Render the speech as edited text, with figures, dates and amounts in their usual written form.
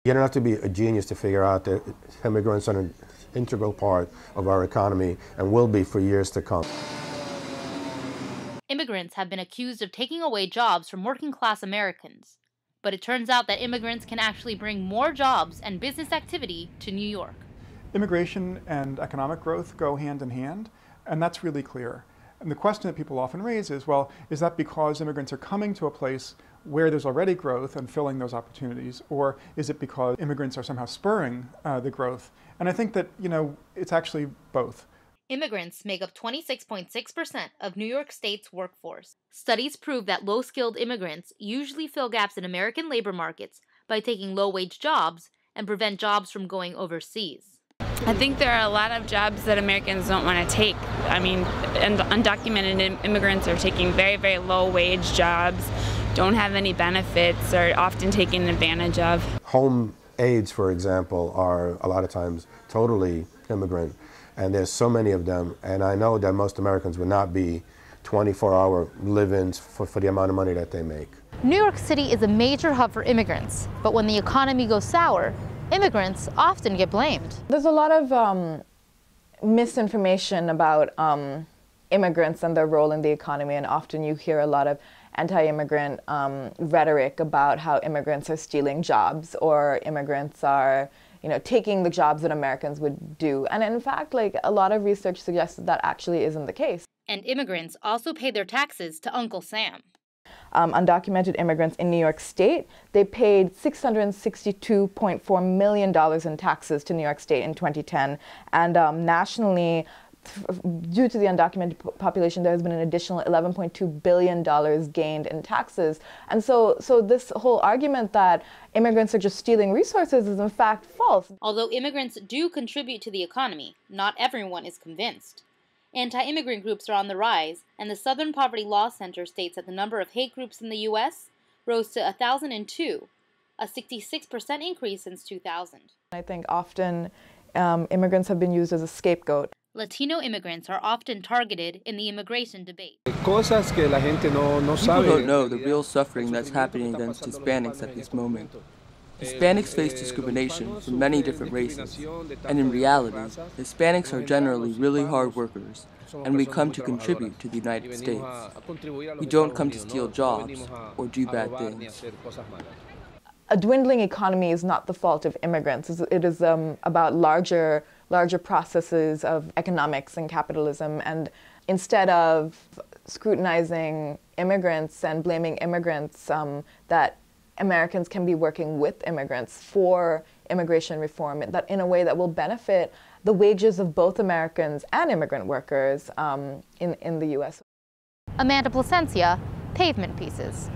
You don't have to be a genius to figure out that immigrants are an integral part of our economy and will be for years to come. Immigrants have been accused of taking away jobs from working-class Americans. But it turns out that immigrants can actually bring more jobs and business activity to New York. Immigration and economic growth go hand in hand, and that's really clear. And the question that people often raise is, well, is that because immigrants are coming to a place where there's already growth and filling those opportunities, or is it because immigrants are somehow spurring the growth? And I think that, it's actually both. Immigrants make up 26.6% of New York State's workforce. Studies prove that low-skilled immigrants usually fill gaps in American labor markets by taking low-wage jobs and prevent jobs from going overseas. I think there are a lot of jobs that Americans don't want to take. I mean, undocumented immigrants are taking very, very low-wage jobs, don't have any benefits, are often taken advantage of. Home aides, for example, are a lot of times totally immigrant. And there's so many of them, and I know that most Americans would not be 24-hour live-ins for the amount of money that they make. New York City is a major hub for immigrants, but when the economy goes sour, immigrants often get blamed. There's a lot of misinformation about immigrants and their role in the economy, and often you hear a lot of anti-immigrant rhetoric about how immigrants are stealing jobs or immigrants are taking the jobs that Americans would do. And in fact, a lot of research suggests that actually isn't the case. And immigrants also pay their taxes to Uncle Sam. Undocumented immigrants in New York State, they paid $662.4 million in taxes to New York State in 2010. And nationally, due to the undocumented population, there has been an additional $11.2 billion gained in taxes. And so this whole argument that immigrants are just stealing resources is in fact false. Although immigrants do contribute to the economy, not everyone is convinced. Anti-immigrant groups are on the rise, and the Southern Poverty Law Center states that the number of hate groups in the U.S. rose to 1,002, a 66% increase since 2000. I think often immigrants have been used as a scapegoat. Latino immigrants are often targeted in the immigration debate. People don't know the real suffering that's happening against Hispanics at this moment. Hispanics face discrimination from many different races, and in reality, Hispanics are generally really hard workers, and we come to contribute to the United States. We don't come to steal jobs or do bad things. A dwindling economy is not the fault of immigrants. It is about larger processes of economics and capitalism. And instead of scrutinizing immigrants and blaming immigrants, that Americans can be working with immigrants for immigration reform that in a way that will benefit the wages of both Americans and immigrant workers in the U.S. Amanda Plasencia, Pavement Pieces.